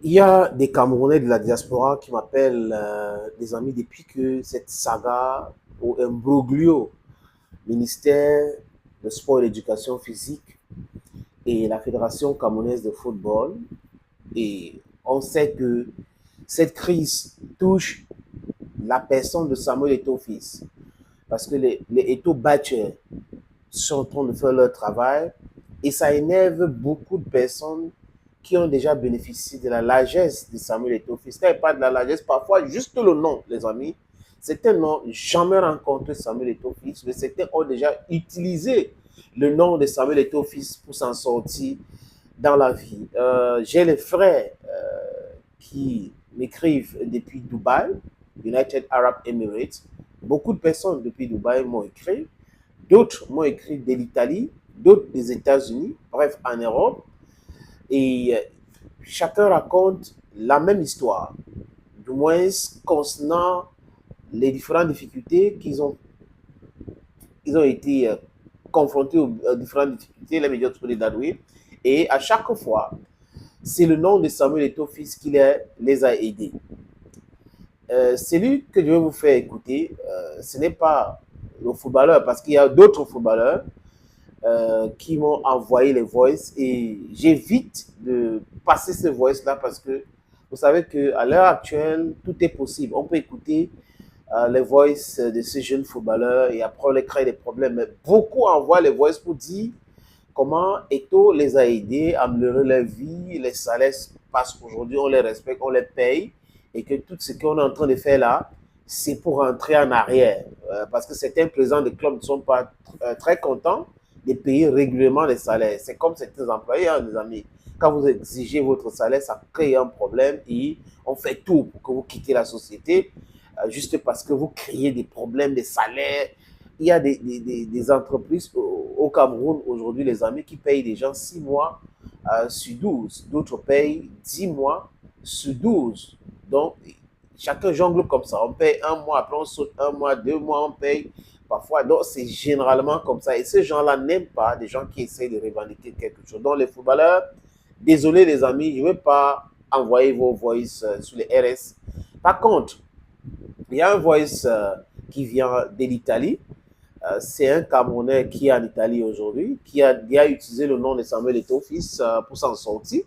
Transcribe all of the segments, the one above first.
Il y a des Camerounais de la diaspora qui m'appellent des amis depuis que cette saga au imbroglio ministère de sport et d'éducation physique et la Fédération camerounaise de football. Et on sait que cette crise touche la personne de Samuel Eto'o-Fils parce que les Eto'o-Bachers sont en train de faire leur travail et ça énerve beaucoup de personnes qui ont déjà bénéficié de la largesse de Samuel Eto'o-Fils. Quand il parle de la largesse, parfois juste le nom, les amis. Certains n'ont jamais rencontré Samuel Eto'o-Fils, mais certains ont déjà utilisé le nom de Samuel Eto'o-Fils pour s'en sortir dans la vie. J'ai les frères qui m'écrivent depuis Dubaï, United Arab Emirates. Beaucoup de personnes depuis Dubaï m'ont écrit. D'autres m'ont écrit de l'Italie, d'autres des États-Unis, bref, en Europe. Et chacun raconte la même histoire, du moins concernant les différentes difficultés ils ont été confrontés aux différentes difficultés, les médias de d'Adoué. Et à chaque fois, c'est le nom de Samuel Eto'o-Fils qui les a aidés. Celui que je vais vous faire écouter, ce n'est pas le footballeur, parce qu'il y a d'autres footballeurs qui m'ont envoyé les voices et j'évite de passer ces voices-là parce que vous savez qu'à l'heure actuelle, tout est possible. On peut écouter les voices de ces jeunes footballeurs et après on les crée des problèmes. Mais beaucoup envoient les voices pour dire comment Eto les a aidés à améliorer leur vie, les salaires parce qu'aujourd'hui on les respecte, on les paye et que tout ce qu'on est en train de faire là, c'est pour rentrer en arrière. Parce que certains présidents de clubs ne sont pas très contents de payer régulièrement les salaires. C'est comme certains employés, hein, les amis. Quand vous exigez votre salaire, ça crée un problème et on fait tout pour que vous quittez la société juste parce que vous créez des problèmes de salaire. Il y a des entreprises au Cameroun aujourd'hui, les amis, qui payent des gens 6 mois sur 12. D'autres payent 10 mois sur 12. Donc, chacun jongle comme ça. On paye un mois, après on saute un mois, 2 mois, on paye parfois. Donc, c'est généralement comme ça. Et ces gens-là n'aiment pas des gens qui essayent de revendiquer quelque chose. Donc, les footballeurs, désolé les amis, je ne vais pas envoyer vos voices sur les RS. Par contre, il y a un voice qui vient de l'Italie. C'est un Camerounais qui est en Italie aujourd'hui, qui a utilisé le nom de Samuel Eto'o-Fils pour s'en sortir.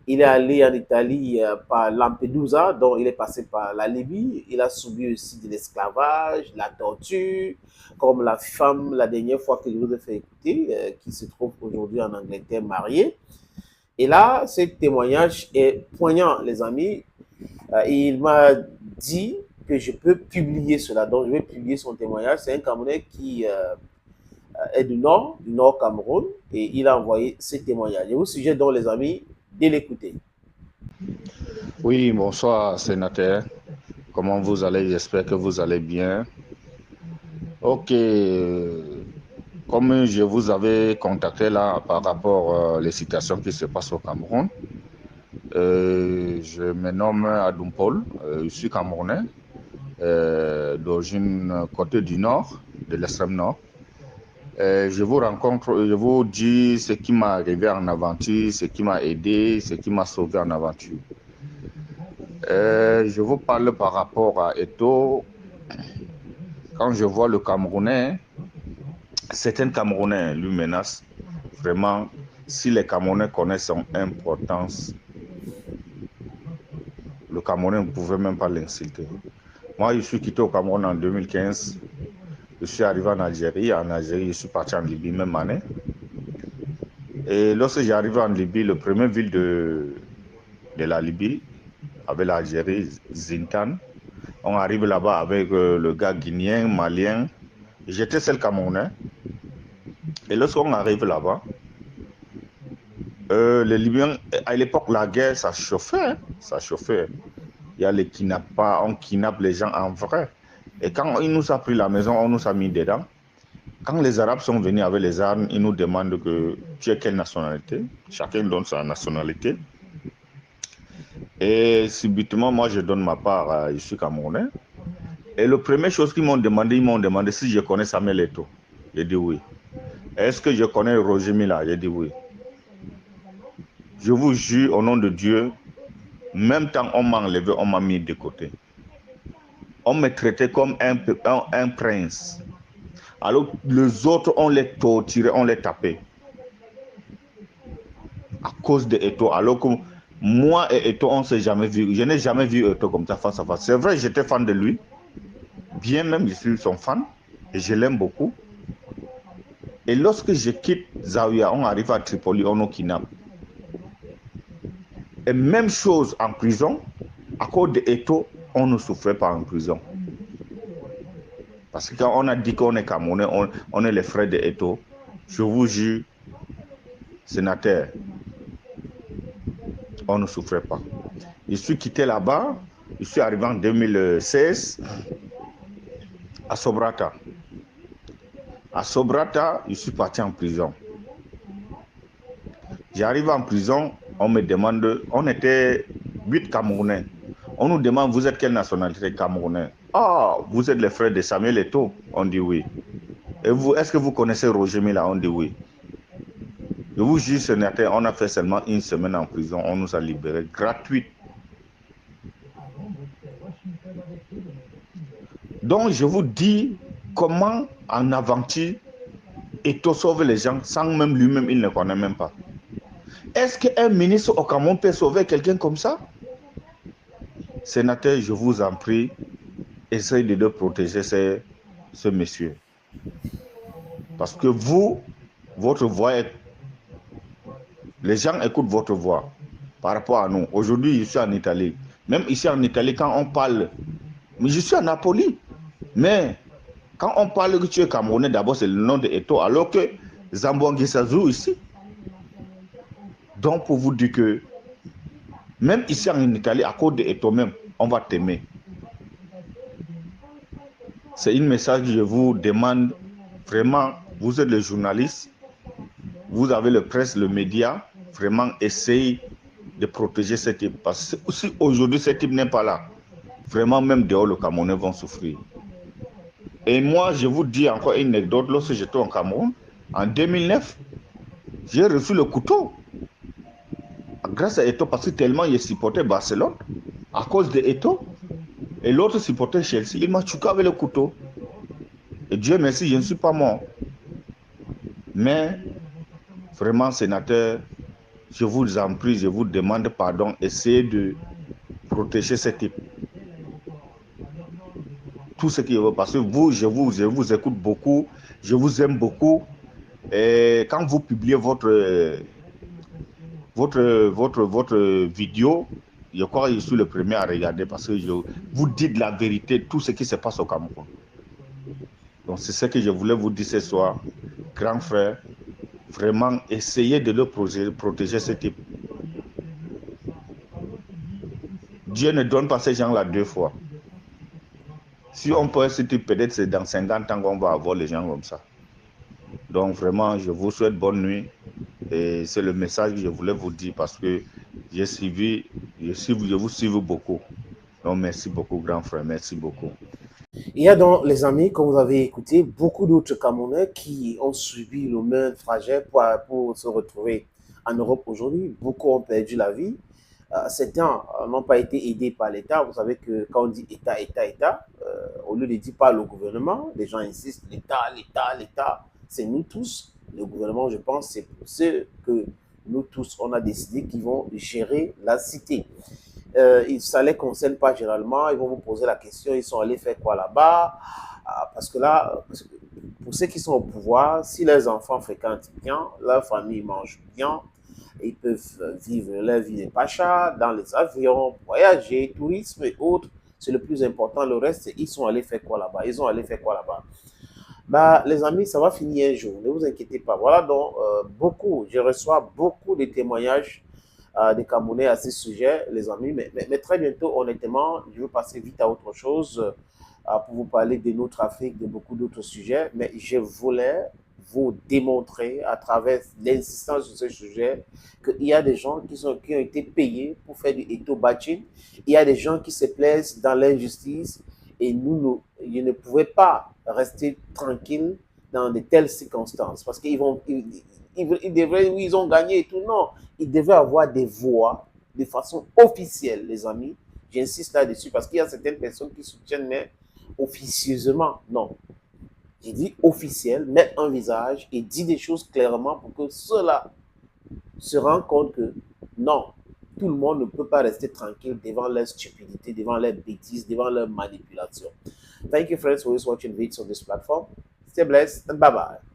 Il est allé en Italie par Lampedusa, donc il est passé par la Libye. Il a subi aussi de l'esclavage, de la torture, comme la femme, la dernière fois que je vous ai fait écouter, qui se trouve aujourd'hui en Angleterre mariée. Et là, ce témoignage est poignant, les amis. Il m'a dit que je peux publier cela. Donc, je vais publier son témoignage. C'est un Camerounais qui est du Nord Cameroun, et il a envoyé ce témoignage. Je vous suggère donc, les amis, de l'écouter. Oui, bonsoir, sénateur. Comment vous allez? J'espère que vous allez bien. Ok, comme je vous avais contacté là par rapport aux situations qui se passent au Cameroun, je me nomme Adoum Paul, je suis Camerounais, d'origine côté du Nord, de l'extrême Nord. Je vous dis ce qui m'est arrivé en aventure, ce qui m'a aidé, ce qui m'a sauvé en aventure. Je vous parle par rapport à Eto. Quand je vois le Camerounais, certains Camerounais lui menacent. Vraiment, si les Camerounais connaissent son importance, le Camerounais ne pouvait même pas l'insulter. Moi, je suis quitté au Cameroun en 2015. Je suis arrivé en Algérie. En Algérie, je suis parti en Libye même année. Et lorsque j'ai arrivé en Libye, le premier ville de la Libye, avec l'Algérie, Zintan, on arrive là-bas avec le gars guinéen, malien. J'étais seul Camerounais. Et lorsqu'on arrive là-bas, les Libyens, à l'époque, la guerre, ça chauffait. Hein, ça chauffait. Il y a les kidnappeurs, on kidnappe les gens en vrai. Et quand il nous a pris la maison, on nous a mis dedans. Quand les Arabes sont venus avec les armes, ils nous demandent que tu es quelle nationalité. Chacun donne sa nationalité. Et subitement, moi, je donne ma part, je suis Camerounais. Et la première chose qu'ils m'ont demandé si je connais Samuel Eto'o. J'ai dit oui. Est-ce que je connais Roger Mila? J'ai dit oui. Je vous jure au nom de Dieu, Même temps, on m'a enlevé, on m'a mis de côté. On me traitait comme un prince. Alors les autres, on les torturait, on les tapait. À cause de Eto'o. Alors que moi et Eto'o, on ne s'est jamais vu. Je n'ai jamais vu Eto'o comme ça face à face. C'est vrai, j'étais fan de lui. Bien même, je suis son fan. Et je l'aime beaucoup. Et lorsque je quitte Zawiya, on arrive à Tripoli, on nous kidnappe. Et même chose en prison, à cause de Eto'o, on ne souffrait pas en prison. Parce que quand on a dit qu'on est Camerounais, on est les frères de Eto'o, je vous jure, sénateur, on ne souffrait pas. Je suis quitté là-bas, je suis arrivé en 2016 à Sobrata. À Sobrata, je suis parti en prison. J'arrive en prison, on me demande, on était 8 Camerounais. On nous demande, vous êtes quelle nationalité? Camerounais. Ah, vous êtes les frères de Samuel Eto'o? On dit oui. Et vous, est-ce que vous connaissez Roger Mila? On dit oui. Je vous jure, sénateur, on a fait seulement une semaine en prison, on nous a libérés gratuit. Donc, je vous dis comment en aventure Eto'o sauve les gens sans même lui-même, il ne connaît même pas. Est-ce qu'un ministre au Cameroun peut sauver quelqu'un comme ça? Sénateur, je vous en prie, essayez de protéger ce monsieur. Parce que vous, votre voix est... Les gens écoutent votre voix par rapport à nous. Aujourd'hui, je suis en Italie. Même ici en Italie, quand on parle... Mais je suis à Napoli. Mais quand on parle que tu es Camerounais, d'abord c'est le nom de Eto'o, alors que Zambouangui Sazou ici. Donc pour vous dire que même ici en Italie, à cause de Eto'o même, on va t'aimer. C'est un message que je vous demande vraiment. Vous êtes le journaliste, vous avez le presse, le média, vraiment essayez de protéger ce type. Parce que si aujourd'hui ce type n'est pas là, vraiment même dehors les Camerounais vont souffrir. Et moi, je vous dis encore une anecdote. Lorsque j'étais au Cameroun, en 2009, j'ai reçu le couteau. Grâce à Eto'o, parce que tellement il supportait Barcelone, à cause de Eto'o, et l'autre supportait Chelsea, il m'a choqué avec le couteau. Et Dieu merci, je ne suis pas mort. Mais, vraiment, sénateur, je vous en prie, je vous demande pardon, essayez de protéger ce type. Tout ce qu'il veut, parce que vous, je vous écoute beaucoup, je vous aime beaucoup. Et quand vous publiez votre vidéo, je crois que je suis le premier à regarder parce que vous dites la vérité, tout ce qui se passe au Cameroun. Donc c'est ce que je voulais vous dire ce soir, grand frère. Vraiment, essayez de le protéger ce type. Dieu ne donne pas ces gens-là deux fois. Si on peut ce type, peut-être c'est dans 50 ans qu'on va avoir les gens comme ça. Donc vraiment, je vous souhaite bonne nuit. Et c'est le message que je voulais vous dire parce que je vous suis beaucoup. Donc merci beaucoup, grand frère. Merci beaucoup. Il y a donc, les amis, comme vous avez écouté, beaucoup d'autres Camerounais qui ont subi le même trajet pour se retrouver en Europe aujourd'hui. Beaucoup ont perdu la vie. Certains n'ont pas été aidés par l'État. Vous savez que quand on dit État, État, État, au lieu de dire pas le gouvernement, les gens insistent l'État, l'État, l'État. C'est nous tous. Le gouvernement, je pense, c'est pour ceux que nous tous, on a décidé qu'ils vont gérer la cité. Ça ne les concerne pas généralement. Ils vont vous poser la question, ils sont allés faire quoi là-bas? Parce que là, pour ceux qui sont au pouvoir, si leurs enfants fréquentent bien, leur famille mange bien, ils peuvent vivre leur vie de pacha dans les avions, voyager, tourisme et autres. C'est le plus important. Le reste, ils sont allés faire quoi là-bas? Ils ont allé faire quoi là-bas? Bah, les amis, ça va finir un jour. Ne vous inquiétez pas. Voilà donc je reçois beaucoup de témoignages des Camerounais à ce sujet, les amis. Mais très bientôt, honnêtement, je veux passer vite à autre chose pour vous parler de notre Afrique, de beaucoup d'autres sujets. Mais je voulais vous démontrer à travers l'insistance sur ce sujet qu'il y a des gens qui ont été payés pour faire du Eto'o-bashing. Il y a des gens qui se plaisent dans l'injustice et ils ne pouvaient pas rester tranquilles dans de telles circonstances parce qu'ils devraient, oui, ils ont gagné et tout. Non, ils devaient avoir des voix de façon officielle, les amis. J'insiste là-dessus parce qu'il y a certaines personnes qui soutiennent, mais officieusement, non. J'ai dit officiel, mettre un visage et dire des choses clairement pour que ceux-là se rendent compte que non, tout le monde ne peut pas rester tranquille devant leur stupidité, devant leur bêtises, devant leur manipulation. Thank you, friends, for watching videos on this platform. Stay blessed and bye-bye.